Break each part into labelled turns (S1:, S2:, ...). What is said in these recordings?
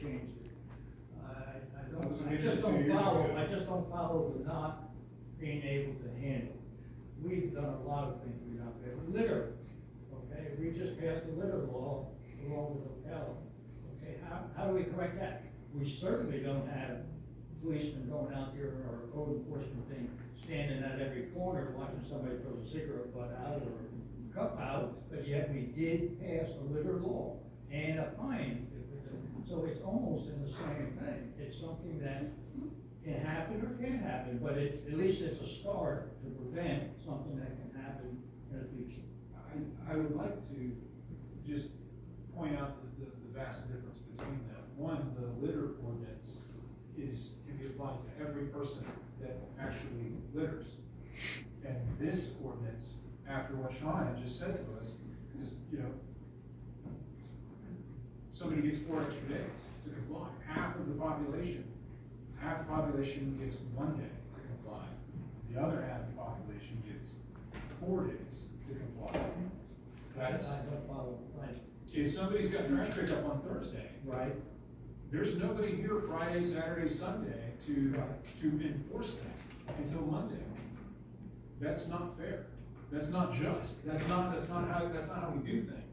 S1: changed it.
S2: Those are
S1: I just
S2: interesting
S1: don't
S2: to
S1: follow,
S2: you.
S1: I just don't follow the not being able to handle. We've done a lot of things we're not able, litter, okay, we just passed a litter law along with the hotel. Okay, how do we correct that? We certainly don't have policemen going out there or code enforcement thing, standing at every corner watching somebody throw a cigarette butt out or a cup out, but yet we did pass a litter law and a fine. So it's almost in the same thing. It's something that can happen or can't happen, but it's, at least it's a start to prevent something that can happen in the future.
S2: I would like to just point out the vast difference between them. One, the litter ordinance can be applied to every person that actually litters. And this ordinance, after what Sean had just said to us, is, somebody gets 4 extra days to comply. Half the population gets 1 day to comply. The other half of the population gets 4 days to comply. That's,
S1: I don't follow, right,
S2: if somebody's got trash pickup on Thursday,
S1: right?
S2: there's nobody here Friday, Saturday, Sunday to enforce that until Monday. That's not fair. That's not just. That's not how we do things.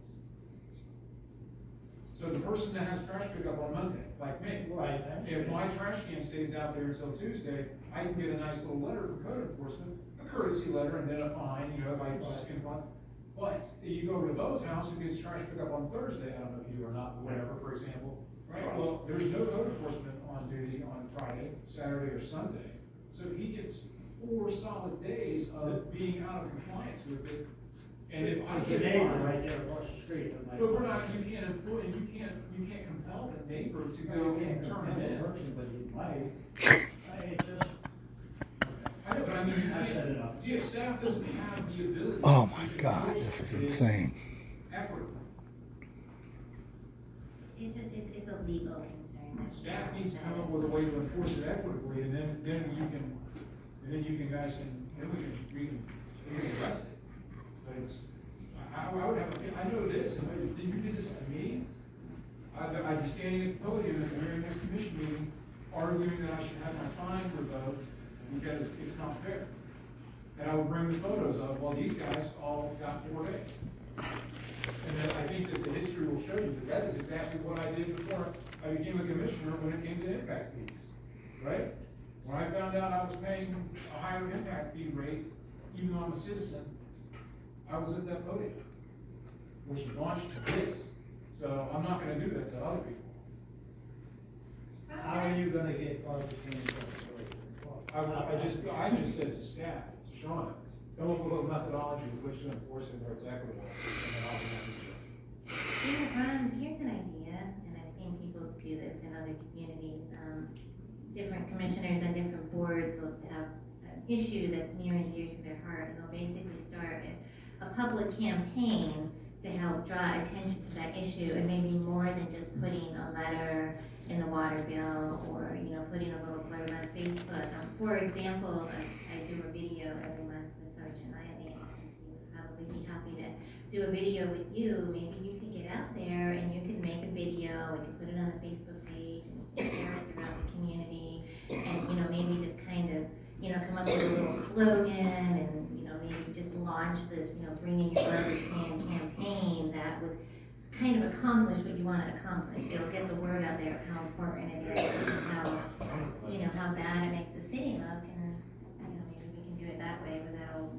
S2: So the person that has trash pickup on Monday, like me,
S1: Right.
S2: if my trash can stays out there until Tuesday, I can get a nice little letter from code enforcement, a courtesy letter, and then a fine, if I just comply. But you go to Bo's house who gets trash pickup on Thursday, I don't know if you or not, whatever, for example. Right, well, there's no code enforcement on duty on Friday, Saturday, or Sunday. So he gets 4 solid days of being out of compliance with it. And if I
S1: There's
S2: get
S1: a neighbor
S2: fined,
S1: right there across the street.
S2: but we're not, you can't employ, you can't compel the neighbor to go and turn it in.
S1: But you might, I just,
S2: I know, but I mean,
S1: I've said enough.
S2: yeah, staff doesn't have the ability.
S3: Oh my
S2: to
S3: God,
S2: enforce
S3: this is
S2: it
S3: insane.
S2: equitably.
S4: It's a legal concern.
S2: Staff needs to come up with a way to enforce it equitably, and then you guys can, we can address it. But it's, I would have, I know this, if you did this to me, I'd be standing at the podium at the very next commission meeting, arguing that I should have my fine revoked, because it's not fair. And I would bring the photos of, well, these guys all got 4 days. And then I think that the history will show you that is exactly what I did before I became a commissioner when it came to impact fees, right? When I found out I was paying a higher impact fee rate, even though I'm a citizen, I was at that podium, which launched this. So I'm not gonna do that to other people.
S1: How are you gonna get garbage in?
S2: I just said to staff, to Sean, come up with a methodology with which to enforce it where it's equitable, and then I'll be happy to do it.
S4: Here's an idea, and I've seen people do this in other communities. Different commissioners and different boards will have an issue that's near and dear to their heart, and they'll basically start a public campaign to help draw attention to that issue, and maybe more than just putting a letter in the water bill or, putting a little blurb on Facebook. For example, I do a video every month with Sergeant Eileen, and she would probably be happy to do a video with you. Maybe you could get out there and you could make a video, and you put it on the Facebook page, and you can share it throughout the community, and, maybe just kind of, come up with a little slogan, and, maybe just launch this, bring in your garbage can campaign that would kind of accomplish what you want to accomplish. It'll get the word out there of how important it is, and how bad it makes the city look, and, maybe we can do it that way without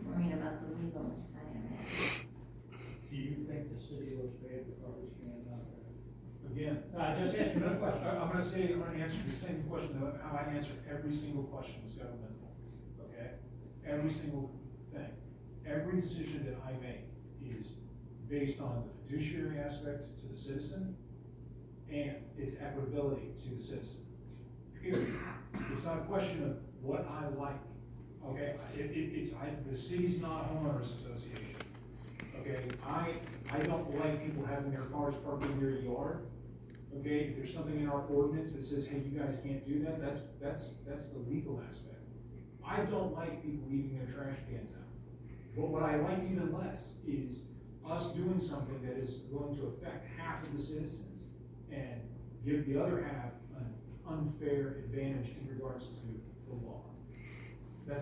S4: worrying about the legal side of it.
S1: Do you think the city was paid for garbage cans out there?
S2: Again,
S1: I just asked you another question.
S2: I'm gonna answer the same question that how I answer every single question that's governmental, okay? Every single thing. Every decision that I make is based on the fiduciary aspect to the citizen and its equitability to the citizen. Period. It's not a question of what I like, okay? The city's not a homeowners association, okay? I don't like people having their cars parked in their yard, okay? If there's something in our ordinance that says, hey, you guys can't do that, that's the legal aspect. I don't like people leaving their trash cans out. But what I like even less is us doing something that is going to affect half of the citizens and give the other half an unfair advantage in regards to the law. That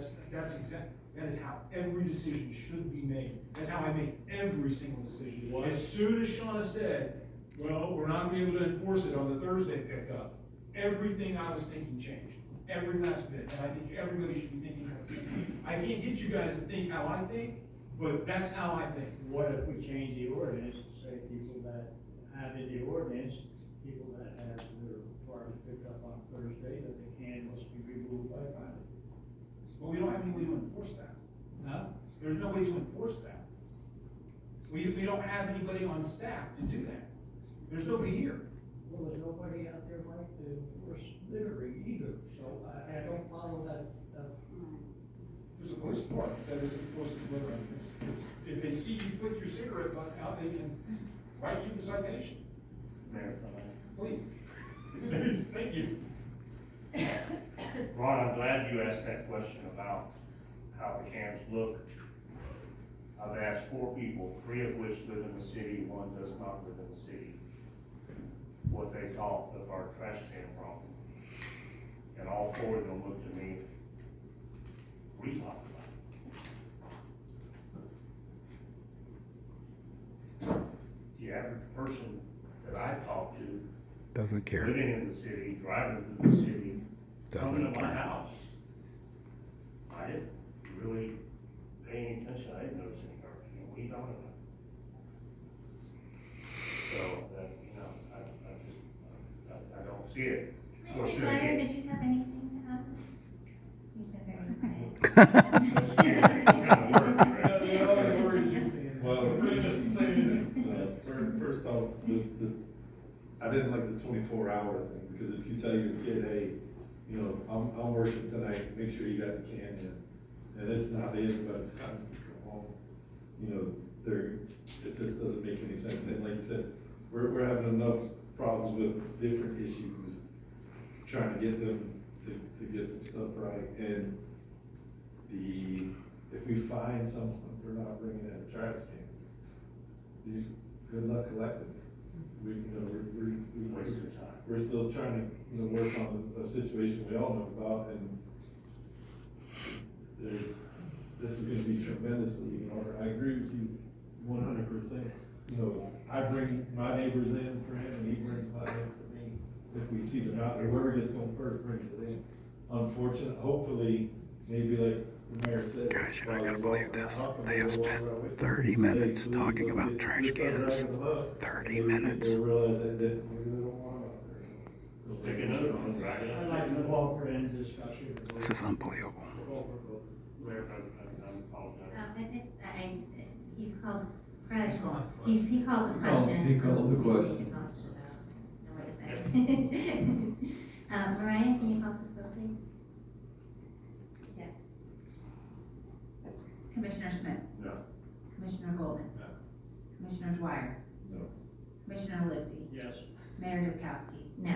S2: is how every decision should be made. That's how I make every single decision.
S1: What?
S2: As soon as Shauna said, well, we're not gonna be able to enforce it on the Thursday pickup, everything I was thinking changed. Every last bit, and I think everybody should be thinking that same. I can't get you guys to think how I think, but that's how I think.
S1: What if we change the ordinance to say people that have in the ordinance, people that have their cars picked up on Thursday, that the can must be removed by Friday?
S2: But we don't have any way to enforce that.
S1: Huh?
S2: There's no way to enforce that. We don't have anybody on staff to do that. There's nobody here.
S1: Well, there's nobody out there like to enforce littering either, so I don't follow that.
S2: There's a police department that is enforces littering. If they see you flick your cigarette butt out, they can write you the citation.
S3: Mayor,
S2: Please. Please, thank you.
S3: Ron, I'm glad you asked that question about how the cans look. I've asked 4 people, 3 of which live in the city, 1 does not live in the city, what they thought of our trash can problem. And all 4 of them looked at me, we talked about it. The average person that I talk to,
S5: Doesn't care.
S3: living in the city, driving through the city, coming
S5: Doesn't
S3: to my
S5: care.
S3: house, I didn't really pay any attention, I didn't notice any garbage, what are you talking about? So, that, I don't see it. Of course,
S4: Mr.
S3: then
S4: Dwyer,
S3: again-
S4: did you have anything to add? You've been very quiet.
S6: Well, first off, I didn't like the 24-hour thing, because if you tell your kid, hey, you know, I'm working tonight, make sure you got the can in, and it's not in by the time you come home, you know, it just doesn't make any sense. And like you said, we're having enough problems with different issues, trying to get them to get some stuff right, and if we find someone for not bringing in a trash can, good luck collecting it.
S3: Waste of time.
S6: We're still trying to, work on a situation we all know about, and this is gonna be tremendously hard. I agree with you 100%. I bring my neighbors in for him, and he brings my in for me. If we see them out there, whoever gets home first brings it in. Unfortunately, hopefully, maybe like the mayor said.
S5: Guys, you're not gonna believe this. They have spent 30 minutes talking about trash cans. 30 minutes.
S6: They realize that maybe they don't want them out there.
S3: Take a note on it, drag it
S1: I'd
S3: up.
S1: like to call for any discussion.
S5: This is unbelievable.
S1: Call for vote.
S3: Mayor, I apologize.
S4: He's called Fred.
S2: He's gone.
S4: He called the question.
S7: he called the question.
S4: He called it about, no, wait a second. Mariah, can you call the vote, please?
S8: Yes.
S9: Commissioner Smith,
S3: No.
S9: Commissioner Goldman.
S2: No.
S9: Commissioner Dwyer.
S6: No.
S9: Commissioner Lucy.
S1: Yes.
S9: Mayor Dukowski.
S4: No.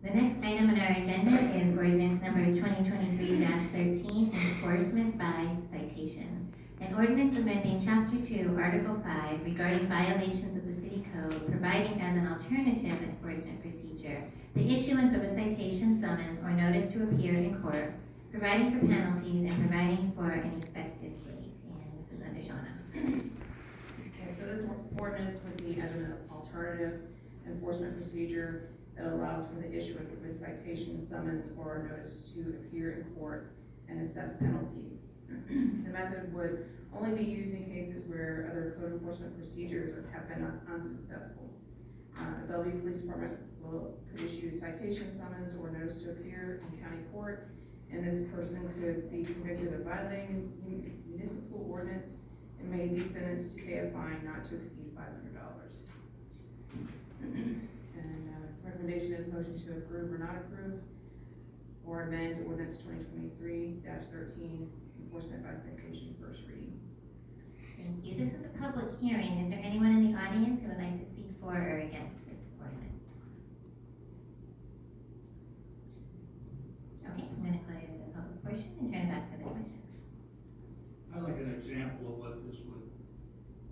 S4: The next item on our agenda is ordinance number 2023-13, enforcement by citation. An ordinance amending Chapter 2, Article 5 regarding violations of the city code, providing as an alternative enforcement procedure the issuance of a citation summons or notice to appear in court, providing for penalties and providing for an effective date. And this is under Shauna.
S8: Okay, so this ordinance would be as an alternative enforcement procedure that allows for the issuance of a citation, summons, or a notice to appear in court and assess penalties. The method would only be used in cases where other code enforcement procedures have been unsuccessful. The Bellevue Police Department could issue citation, summons, or notice to appear in county court, and this person could be convicted of violating municipal ordinance and may be sentenced to pay a fine not to exceed $500. And recommendation is motion to approve or not approve, or amend ordinance 2023-13, enforcement by citation, first reading.
S4: Thank you. This is a public hearing. Is there anyone in the audience who would like to speak for or against this ordinance? Okay, I'm going to close the public portion and turn it back to the commission.
S1: I'd like an example of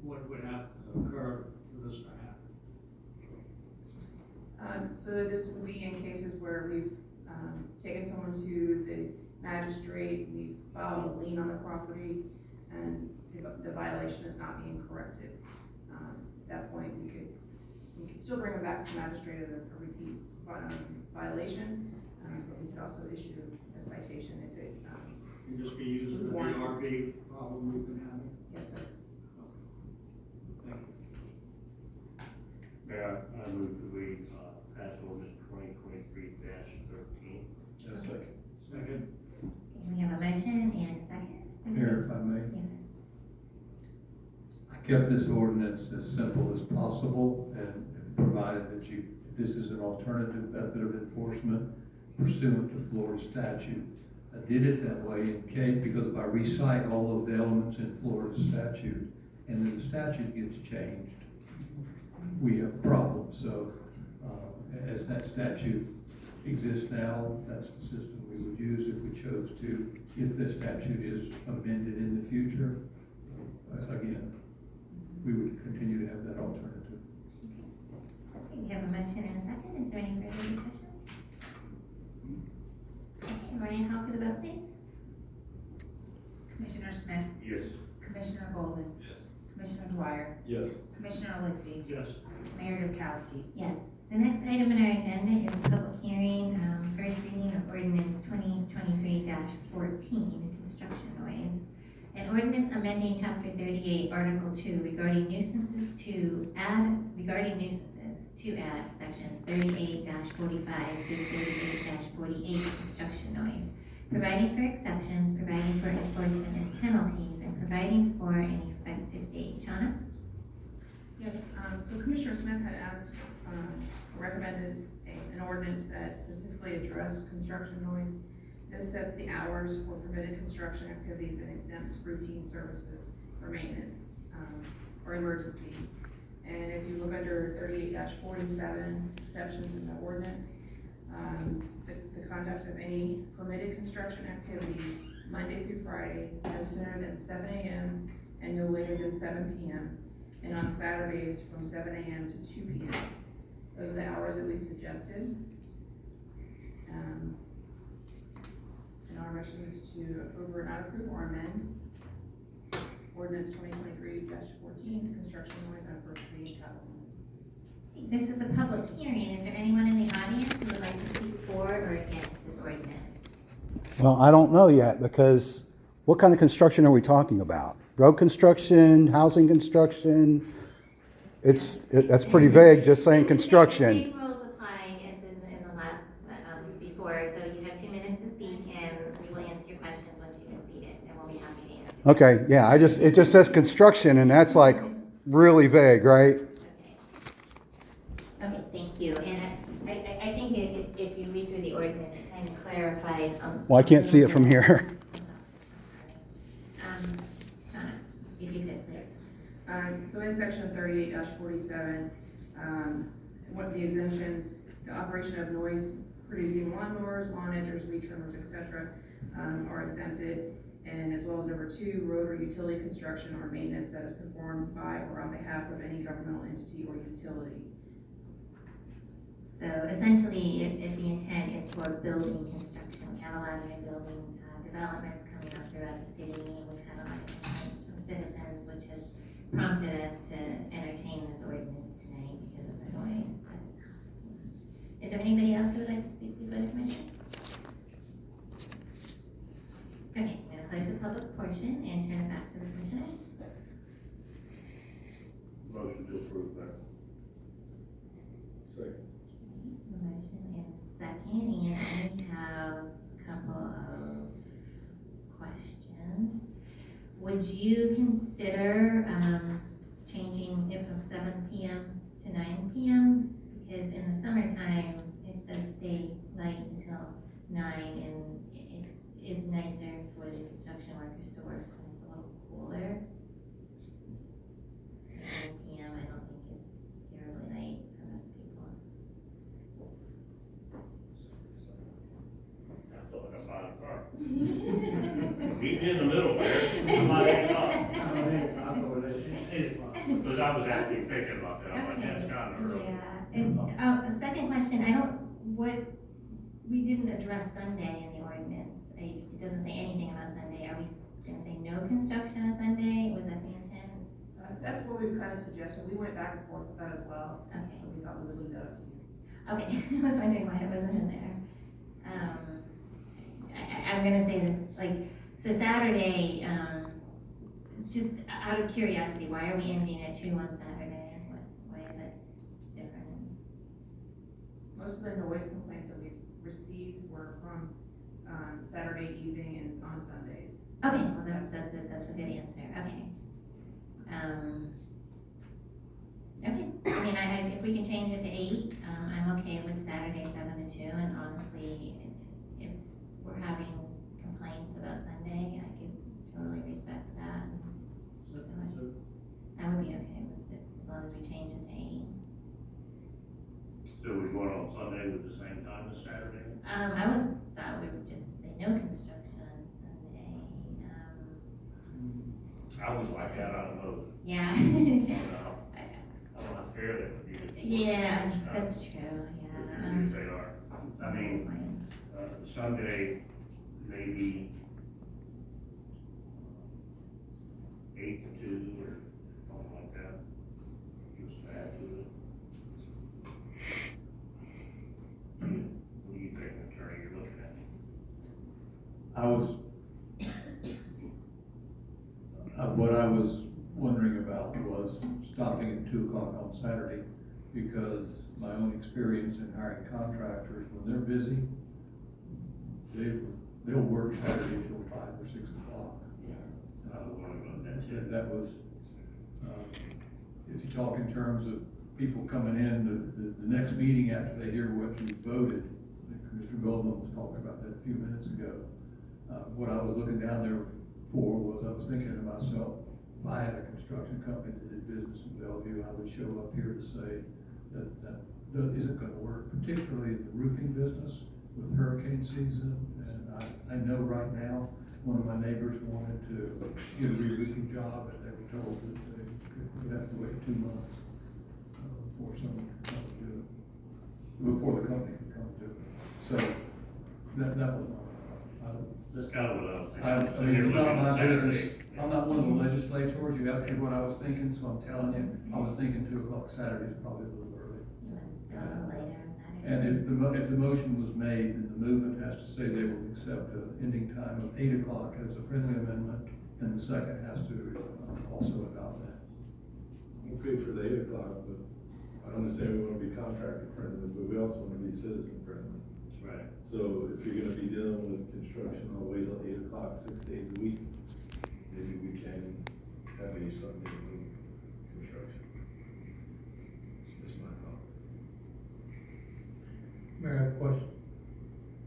S1: what would have to occur for this to happen.
S8: So So this would be in cases where we've, taken someone to the magistrate, we filed a lien on the property, and the violation is not being corrected. At that point, we could still bring them back to the magistrate as a repeat violation, but we could also issue a citation if it,
S1: You just be using the DRB problem we've been having.
S8: yes, sir.
S3: Mayor, I move that we, pass ordinance 2023-13.
S6: Yes, second.
S1: Second.
S4: Okay, we have a motion and a second.
S7: Mayor, if I may,
S4: Yes,
S7: I kept this ordinance as simple as possible and provided that this is an alternative method of enforcement pursuant to Florida statute. I did it that way in case, because if I recite all of the elements in Florida statute and then the statute gets changed, we have a problem. So, as that statute exists now, that's the system we would use if we chose to. If the statute is amended in the future, again, we would continue to have that alternative.
S4: okay, we have a motion and a second. Is there any further discussion? Okay, Ryan, call for the vote, please.
S9: Commissioner Smith,
S3: Yes.
S9: Commissioner Golden,
S2: Yes.
S9: Commissioner Dwyer,
S6: Yes.
S9: Commissioner Lucy,
S1: Yes.
S9: Mayor Dukowski.
S4: Yes. The next item on our agenda is a public hearing, first reading of ordinance 2023-14, construction noise. An ordinance amending chapter 38, article 2 regarding nuisances to add sections 38-45 to 38-48 construction noise, providing for exceptions, providing for enforcement and penalties, and providing for an effective date. Shauna?
S8: Yes, so Commissioner Smith had asked, recommended an ordinance that specifically addressed construction noise. This sets the hours for permitted construction activities and exempts routine services for maintenance, or emergencies. And if you look under 38-47, exceptions in the ordinance, the conduct of any permitted construction activities Monday through Friday, no sooner than 7 a.m. and no later than 7 p.m. and on Saturdays from 7 a.m. to 2 p.m. Those are the hours that we suggested. And our motion is to approve or not approve or amend ordinance 2023-14, construction noise on first reading title only.
S4: This is a public hearing. Is there anyone in the audience who would like to speak for or against this ordinance?
S5: Well, I don't know yet, because what kind of construction are we talking about? Road construction, housing construction? That's pretty vague, just saying construction.
S4: Same rules apply as in the last, before, so you have 2 minutes to speak, and we will answer your questions once you've been seated, and we'll be happy to answer.
S5: Okay, yeah, it just says construction, and that's like really vague, right?
S4: Okay, thank you. And I think if you read through the ordinance, it kind of clarified.
S5: Well, I can't see it from here.
S4: Shauna, if you could, please.
S8: So in section 38-47, what the exemptions, the operation of noise producing lawnmowers, lawn edgers, weed trimmers, etc. Are exempted, and as well as number 2, road or utility construction or maintenance that is performed by or on behalf of any governmental entity or utility.
S4: So essentially, if the intent is for building construction, we have a lot of new building developments coming up throughout the city, and we've had a lot of complaints from citizens, which has prompted us to entertain this ordinance tonight because of the noise. But, is there anybody else who would like to speak before the commission? Okay, I'm going to close the public portion and turn it back to the commissioners.
S3: Motion to approve that.
S6: Second.
S4: Motion and second, and we have a couple of questions. Would you consider changing it from 7 p.m. to 9 p.m.? Because in the summertime, it does stay light until 9, and it is nicer for the construction workers to work when it's a little cooler. 9 p.m. I don't think it's terribly late for most people.
S3: I feel like I'm buying a car. Meet in the middle there. I might hang on. Because I was actually thinking about that. I'm like, that's kind of early.
S4: Yeah, and, the second question question, I don't, we didn't address Sunday in the ordinance. It doesn't say anything about Sunday. Are we gonna say no construction on Sunday? Was that the intent?
S8: That's what we've kind of suggested, we went back and forth with that as well,
S4: Okay.
S8: so we thought we would leave that up to you.
S4: Okay, I was wondering why it wasn't in there. I'm gonna say this, like, so Saturday, just out of curiosity, why are we ending at 2 on Saturday? Why is it different?
S8: Most of the noise complaints that we've received were from, Saturday evening and on Sundays.
S4: Okay, well, that's a good answer, okay. Okay, I mean, if we can change it to 8, I'm okay with Saturday 7 to 2, and honestly, if we're having complaints about Sunday, I could totally respect that. So I would be okay with it, as long as we change it to 8.
S3: So we're going on Sunday with the same time as Saturday?
S4: Thought we would just say no construction on Sunday,
S3: I was like that, I don't know.
S4: yeah.
S3: I don't know how fair that would be.
S4: Yeah, that's true, yeah.
S3: As they are. I mean, Sunday, maybe 8 to 2 or something like that. Just add to it. What do you think, attorney, you're looking at?
S7: What I was wondering about was stopping at 2 o'clock on Saturday, because my own experience in hiring contractors, when they're busy, they'll work Saturday till 5 or 6 o'clock.
S3: I was wondering about that too.
S7: That was, if you talk in terms of people coming in, the next meeting after they hear what you voted, Mr. Goldman was talking about that a few minutes ago. What I was looking down there for was, I was thinking to myself, if I had a construction company that did business in Bellevue, I would show up here to say that isn't gonna work, particularly in the roofing business with hurricane season. And I know right now, one of my neighbors wanted to get a re-roofing job, and they were told that they would have to wait 2 months before someone could come do it, before the company could come do it. So that was my,
S3: That's kind of what I was thinking.
S7: I mean, it's not my business. I'm not one of the legislators. You asked me what I was thinking, so I'm telling you, I was thinking 2 o'clock Saturday is probably a little early.
S4: You want to go a little later on Saturday?
S7: And if the motion was made, then the movement has to say they will accept an ending time of 8 o'clock as a friendly amendment, and the second has to also adopt that.
S6: Okay for the 8 o'clock, but I understand we wanna be contractor friendly, but we also wanna be citizen friendly.
S3: Right.
S6: So if you're gonna be dealing with construction all the way till 8 o'clock, 6 days a week, maybe we can have a Sunday construction. That's my thought.
S10: Mayor, I have a question.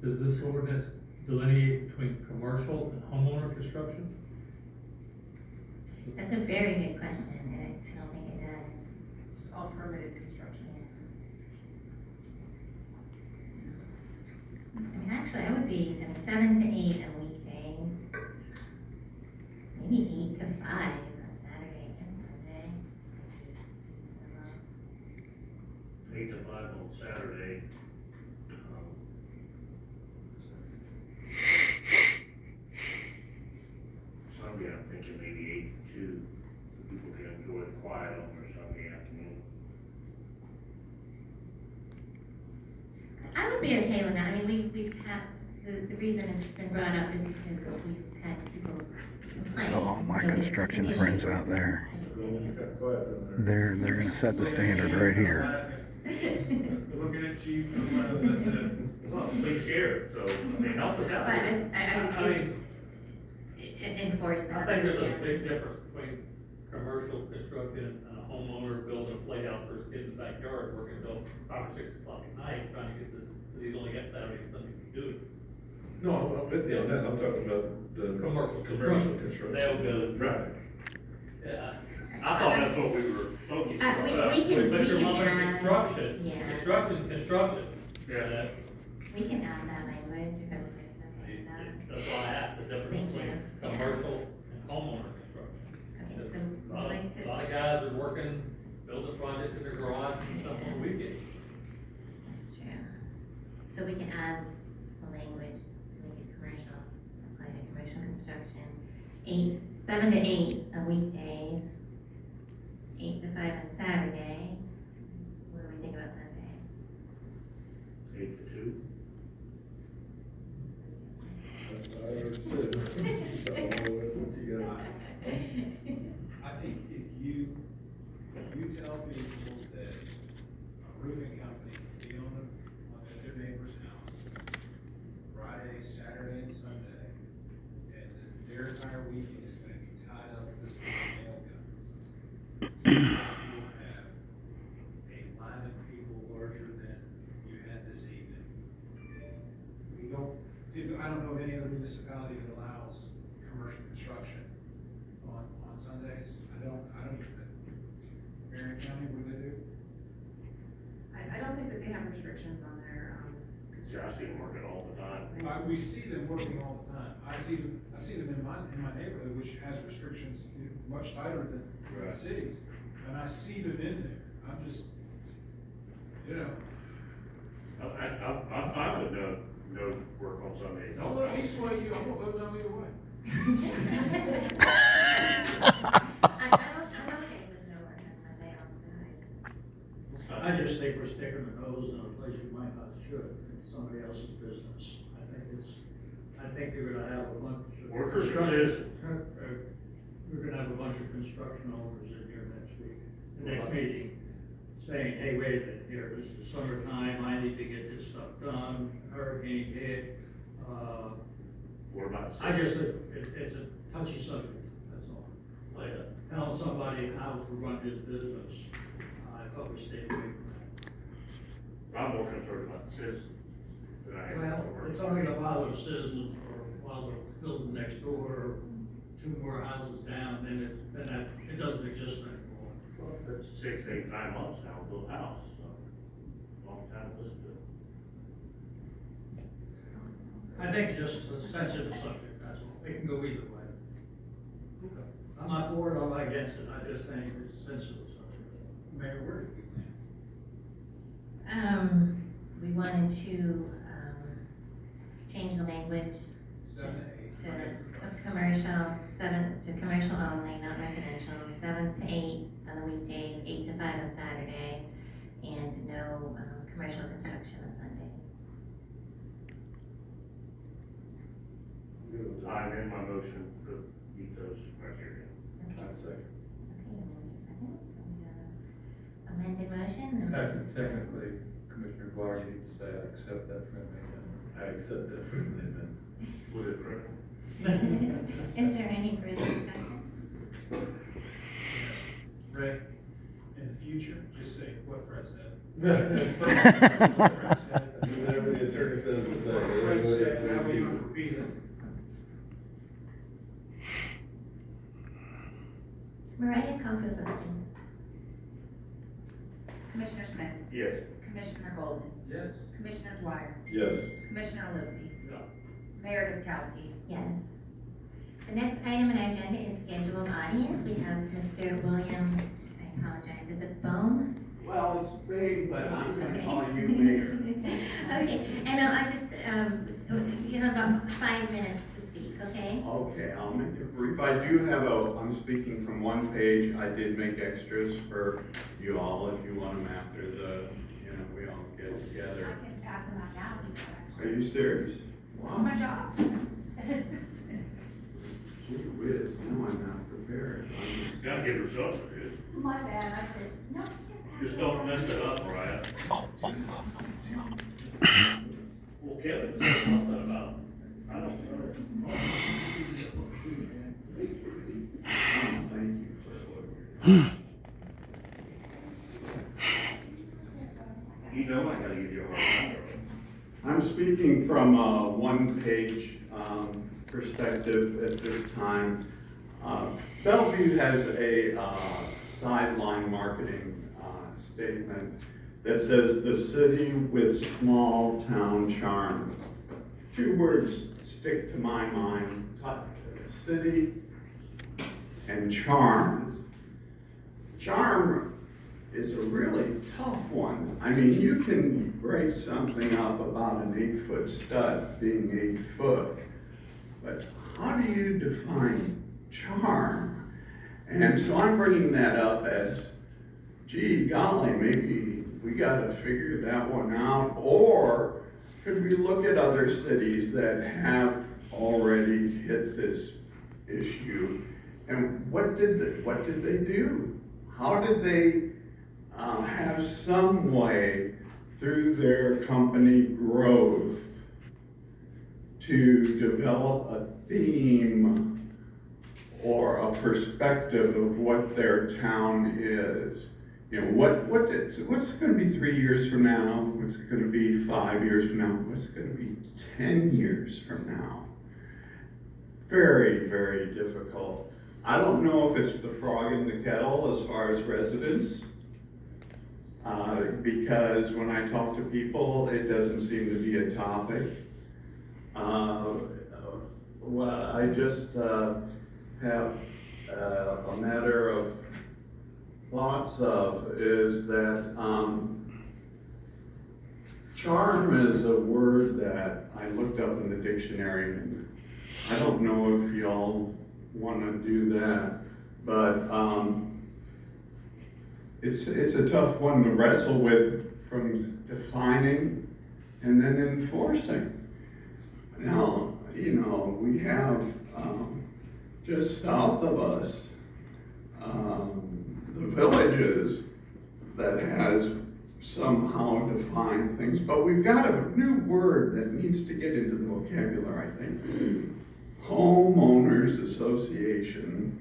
S10: Does this ordinance delineate between commercial and homeowner construction?
S4: That's a very good question, and I don't think it does.
S8: Just all permitted construction.
S4: I mean, actually, I would be, 7 to 8 on weekdays. Maybe 8 to 5 on Saturday and Sunday.
S3: 8 to 5 on Saturday. Sunday, I'm thinking maybe 8 to 2, so people can enjoy the quiet on their Sunday afternoon.
S4: I would be okay with that. I mean, we've had, the reason it's been brought up is because we've had people complain.
S5: So all my
S4: So there's
S5: construction
S4: issues.
S5: friends out there,
S6: You got quiet from there.
S5: they're gonna set the standard right here.
S2: Looking at chief, that's it.
S3: Well, please share, so, I mean, help us out.
S4: But I
S10: I mean,
S4: enforcement.
S10: I think there's a big difference between commercial construction and a homeowner building a playhouse for his kid in the backyard, working until 5 or 6 o'clock at night, trying to get this, because he's only got Saturday and Sunday to do it.
S6: No, I'm with you on that, I'm talking about the.
S10: Commercial
S6: Commercial
S10: construction.
S6: construction.
S3: They'll go.
S6: Right.
S10: Yeah.
S3: I thought that's what we were focusing on.
S4: we can-
S10: But you're
S4: we
S10: looking
S4: can
S10: at
S4: add-
S10: construction,
S4: yeah.
S10: construction's construction.
S3: Yeah.
S4: We can add that language if everybody's okay with that.
S10: That's why I asked the difference
S4: Thank
S10: between
S4: you. Yeah.
S10: commercial and homeowner construction.
S4: Okay,
S10: Because
S4: so
S10: A lot
S4: we'd
S10: of,
S4: like to.
S10: a lot of guys are working, building projects in their garage and stuff on the weekends.
S4: That's true. So we can add the language to make it commercial, apply to commercial construction. 7 to 8 on weekdays, 8 to 5 on Saturday. What do we think about Sunday?
S3: 8 to 2.
S6: That's what I already said. So, what you got?
S2: I think if you tell people that a roofing company is dealing at their neighbor's house Friday, Saturday, and Sunday, and their entire weekend is gonna be tied up with this nail guns, you will have a line of people larger than you had this evening. I don't know of any other municipality that allows commercial construction on Sundays. I don't even, Marion County, what do they do?
S8: I don't think that they have restrictions on their,
S3: Yeah, I see them working all the time.
S2: We see them working all the time. I see them in my neighborhood, which has restrictions much tighter than
S3: Right.
S2: cities. And I see them in there. I'm just, you know,
S3: I'm fine with no work on Sundays.
S2: don't let me sway you. I won't go down either way.
S4: I'm okay with no work on Sunday outside.
S1: I just think we're sticking our nose in a place we might not should, it's somebody else's business. I think you're gonna have a bunch of.
S3: Workers are citizens.
S1: We're gonna have a bunch of construction owners in here next week, the next meeting, saying, hey, wait a minute, here, this is summertime, I need to get this stuff done, hurricane hit.
S3: What about the
S1: I just,
S3: citizens?
S1: it's a touchy subject, that's all. Like, telling somebody how to run his business, I probably stay away from that.
S3: I'm more concerned about the citizens than I am.
S1: Well, it's only gonna bother the citizens or while the building next door, 2 more houses down, then it doesn't exist anymore.
S3: Well, that's 6, 8, 9 months now, to build a house, so, long time to listen to it.
S1: I think it's just a sensitive subject, that's all. It can go either way. I'm not for it, I'm not against it, I just think it's a sensitive subject.
S2: Mayor, where did we land?
S4: We wanted to, change the language
S2: 7 to 8.
S4: to commercial, to commercial only, not residential, 7 to 8 on the weekdays, 8 to 5 on Saturday, and no, commercial construction on Sundays.
S3: I amend my motion to meet those criteria.
S4: Okay.
S6: I second.
S4: Okay, amended motion.
S7: Technically, Commissioner Guar, you need to say, I accept that friendly amendment.
S6: I accept that friendly amendment.
S3: With it, Fred?
S4: Is there any further discussion?
S2: Ray, in the future, just say what Fred said.
S6: Whatever the attorney says to say.
S2: Fred said, now we don't repeat it.
S4: Mariah, call for the vote.
S9: Commissioner Smith,
S3: Yes.
S9: Commissioner Golden,
S2: Yes.
S9: Commissioner Dwyer,
S6: Yes.
S9: Commissioner Lucy,
S2: No.
S9: Mayor Dukowski.
S4: Yes. The next item on our agenda is scheduled audience. We have Mr. William, I apologize, is it Bohm?
S11: Well, it's big, but I'm gonna
S4: Okay.
S11: call you mayor.
S4: Okay, I know, I just, you have about 5 minutes to speak, okay?
S11: Okay, I'll make it brief. I do have I'm speaking from one page. I did make extras for you all if you want them after we all get together.
S9: I can pass them out now. if you
S11: Are
S9: want.
S11: you serious?
S9: It's my job.
S11: Gee whiz, no, I'm not prepared. I'm just-
S3: Gotta give her something, dude.
S9: My bad, I said, no.
S3: Just don't mess it up, Mariah. Well, Kevin said something about, I don't know.
S11: Oh, thank you for what
S3: You know I gotta give you a hard time.
S11: I'm speaking from a one-page perspective at this time. Bellevue has a sideline marketing statement that says, "The city with small town charm." 2 words stick to my mind, city and charm. Charm is a really tough one. I mean, you can break something up about an 8-foot stud being 8 foot, but how do you define charm? And so I'm bringing that up as, gee, golly, maybe we gotta figure that one out, or could we look at other cities that have already hit this issue? And what did they do? How did they have some way through their company growth to develop a theme or a perspective of what their town is? You know, what's gonna be 3 years from now? What's it gonna be 5 years from now? What's it gonna be 10 years from now? Very, very difficult. I don't know if it's the frog in the kettle as far as residents, because when I talk to people, it doesn't seem to be a topic. What I just have a matter of thoughts of is that charm is a word that I looked up in the dictionary, and I don't know if y'all want to do that, but it's a tough one to wrestle with, from defining and then enforcing. Now, you know, we have just south of us the villages that has somehow defined things, but we've got a new word that needs to get into the vocabulary, I think. Homeowners Association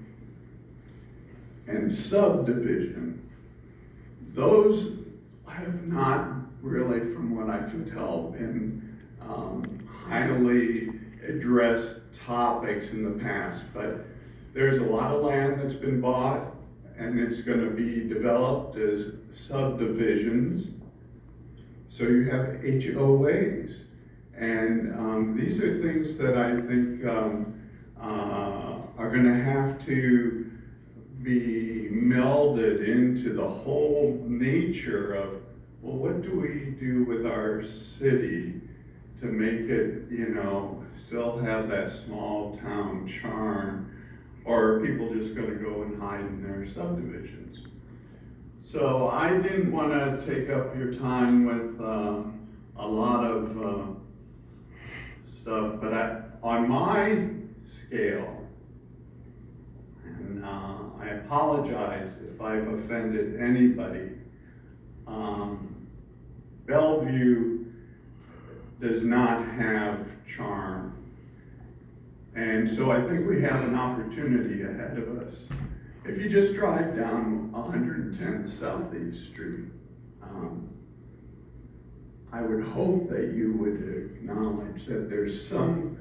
S11: and subdivision. Those have not really, from what I can tell, been highly addressed topics in the past, but there's a lot of land that's been bought and it's going to be developed as subdivisions. So you have HOAs. And these are things that I think are going to have to be melded into the whole nature of, well, what do we do with our city to make it, you know, still have that small town charm? Or are people just going to go and hide in their subdivisions? So I didn't want to take up your time with a lot of stuff, but on my scale, and I apologize if I've offended anybody, Bellevue does not have charm. And so I think we have an opportunity ahead of us. If you just drive down 110th Southeast Street, I would hope that you would acknowledge that there's some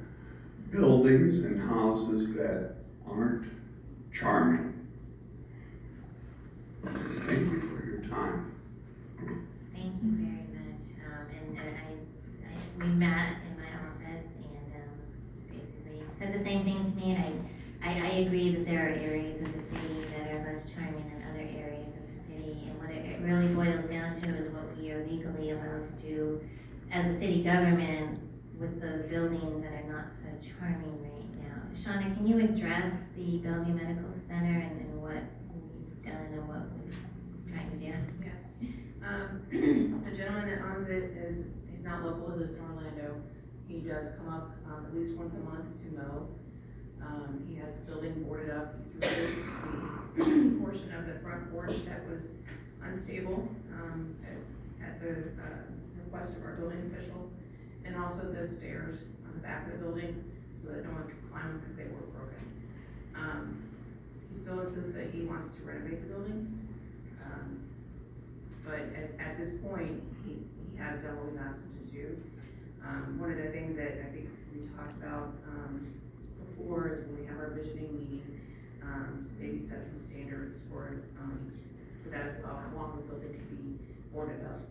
S11: buildings and houses that aren't charming. Thank you for your time.
S4: Thank you very much. We met in my office and basically said the same thing to me, and I agree that there are areas of the city that are less charming than other areas of the city, and what it really boils down to is what we are legally allowed to do as a city government with those buildings that are not so charming right now. Shauna, can you address the Bellevue Medical Center and what we've done and what we're trying to do?
S8: Yes. The gentleman that owns it he's not local, he lives in Orlando. He does come up at least once a month to mow. He has the building boarded up. He's removed the portion of the front porch that was unstable at the request of our building official, and also the stairs on the back of the building so that no one could climb them because they were broken. He still insists that he wants to renovate the building, but at this point, he has done what we've asked him to do. One of the things that I think we talked about before is when we have our visioning meeting, to maybe set some standards for that as well, how long the building could be boarded up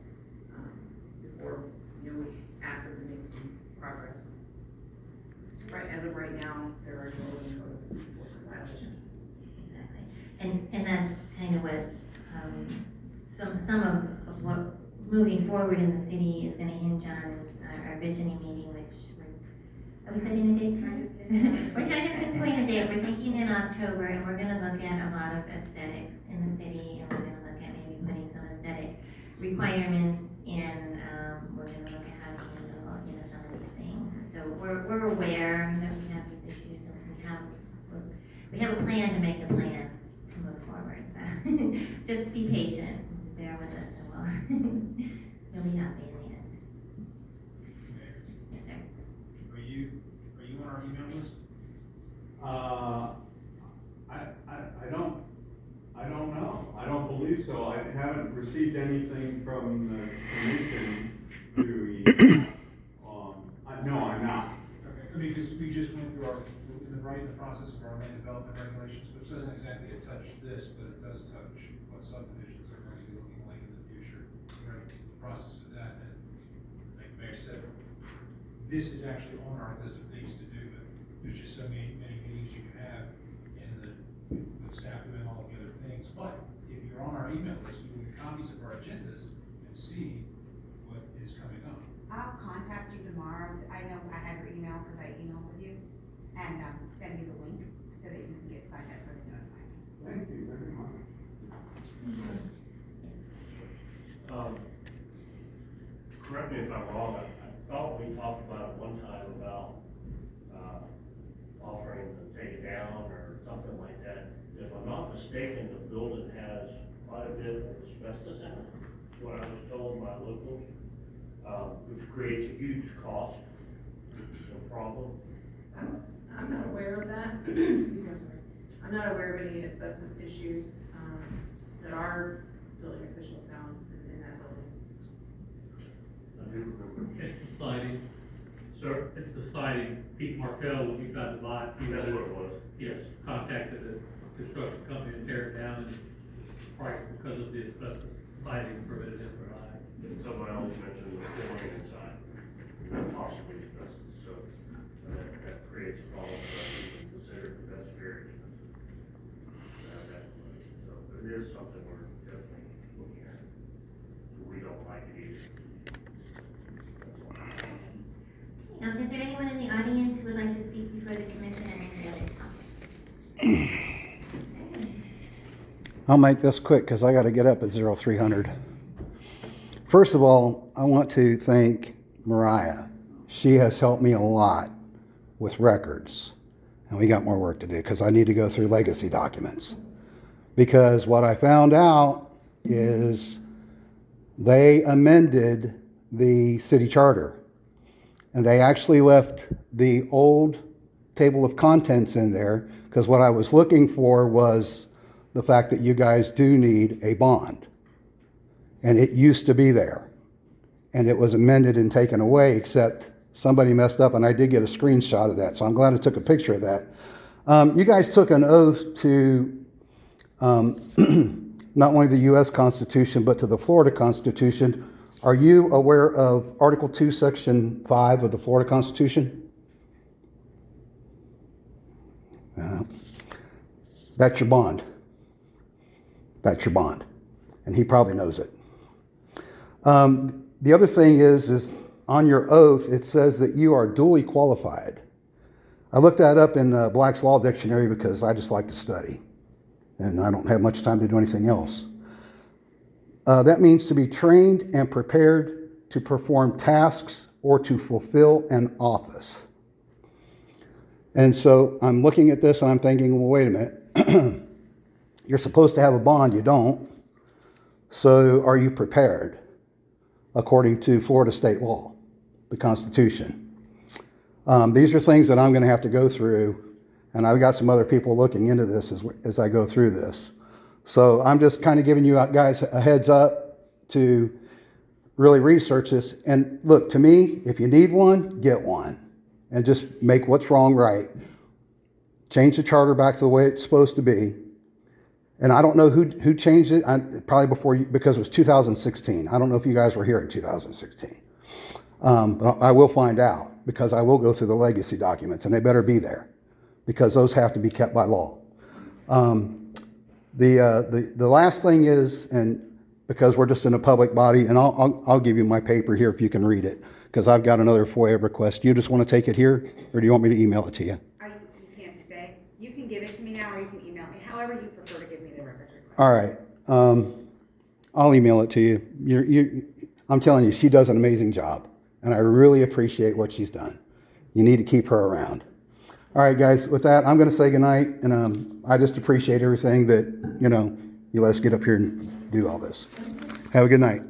S8: before, we ask them to make some progress. So as of right now, there are no enforcement violations.
S4: Exactly. And that's kind of what, some of what moving forward in the city is gonna hinge on is our visioning meeting, which are we setting a date for? We're trying to pinpoint a date, we're thinking in October, and we're gonna look at a lot of aesthetics in the city, and we're gonna look at maybe putting some aesthetic requirements in, we're gonna look at how to handle, some of these things. So we're aware that we have these issues, and we have a plan to make the plan to move forward, so just be patient, bear with us, and you'll be happy in the end. Yes, sir.
S2: Are you on our email list?
S11: I don't know. I don't believe so. I haven't received anything from the commission through email. No, I'm not.
S2: Okay, I mean, because we just went through in the process of our land development regulations, which doesn't exactly touch this, but it does touch what subdivisions are going to be looking like in the future. We're in the process of that, and like the mayor said, this is actually on our list of things to do, but there's just so many meetings you can have with staff doing all the other things. But if you're on our email list, you can get copies of our agendas and see what is coming up.
S9: I'll contact you tomorrow. I know I have your email because I emailed with you, and send you the link so that you can get signed up for the notification.
S11: Thank you very much.
S3: Correct me if I'm wrong, I thought we talked about it one time about, offering to take it down or something like that. If I'm not mistaken, the building has quite a bit of asbestos in it, what I was told by locals, which creates a huge cost, problem.
S8: I'm not aware of that. Excuse me, I'm sorry. I'm not aware of any asbestos issues, that our building official found in that building.
S3: I do remember.
S10: It's the siding,
S3: Sir?
S10: it's the siding. Pete Markel, when he tried to buy it, he
S3: That's what it was.
S10: yes, contacted the construction company to tear it down, and the price because of the asbestos siding prevented him from buying.
S3: And somebody else mentioned the flooring inside, possibly asbestos, so that creates a problem for us to consider, but that's very expensive. So it is something we're definitely looking at. We don't like it either.
S4: Is there anyone in the audience who would like to speak before the commission on any other topic?
S5: I'll make this quick because I got to get up at 0300. First of all, I want to thank Mariah. She has helped me a lot with records. And we got more work to do because I need to go through legacy documents. Because what I found out is they amended the city charter. And they actually left the old table of contents in there because what I was looking for was the fact that you guys do need a bond. And it used to be there. And it was amended and taken away, except somebody messed up, and I did get a screenshot of that, so I'm glad I took a picture of that. You guys took an oath to not only the U.S. Constitution, but to the Florida Constitution. Are you aware of Article 2, Section 5 of the Florida Constitution? That's your bond. That's your bond. And he probably knows it. The other thing is on your oath, it says that you are duly qualified. I looked that up in Black's Law Dictionary because I just like to study. And I don't have much time to do anything else. That means to be trained and prepared to perform tasks or to fulfill an office. And so I'm looking at this and I'm thinking, well, wait a minute. You're supposed to have a bond, you don't. So are you prepared according to Florida state law, the Constitution? These are things that I'm going to have to go through, and I've got some other people looking into this as I go through this. So I'm just kind of giving you guys a heads up to really research this. And look, to me, if you need one, get one. And just make what's wrong right. Change the charter back to the way it's supposed to be. And I don't know who changed it, probably before you, because it was 2016. I don't know if you guys were here in 2016. But I will find out, because I will go through the legacy documents, and they better be there, because those have to be kept by law. The last thing is, and because we're just in a public body, and I'll give you my paper here if you can read it, because I've got another FOIA request. You just want to take it here, or do you want me to email it to you?
S9: You can't stay. You can give it to me now, or you can email me, however you prefer to give me the records request.
S5: All right. I'll email it to you. I'm telling you, she does an amazing job, and I really appreciate what she's done. You need to keep her around. All right, guys, with that, I'm going to say goodnight, and I just appreciate everything that, you let us get up here and do all this. Have a good night.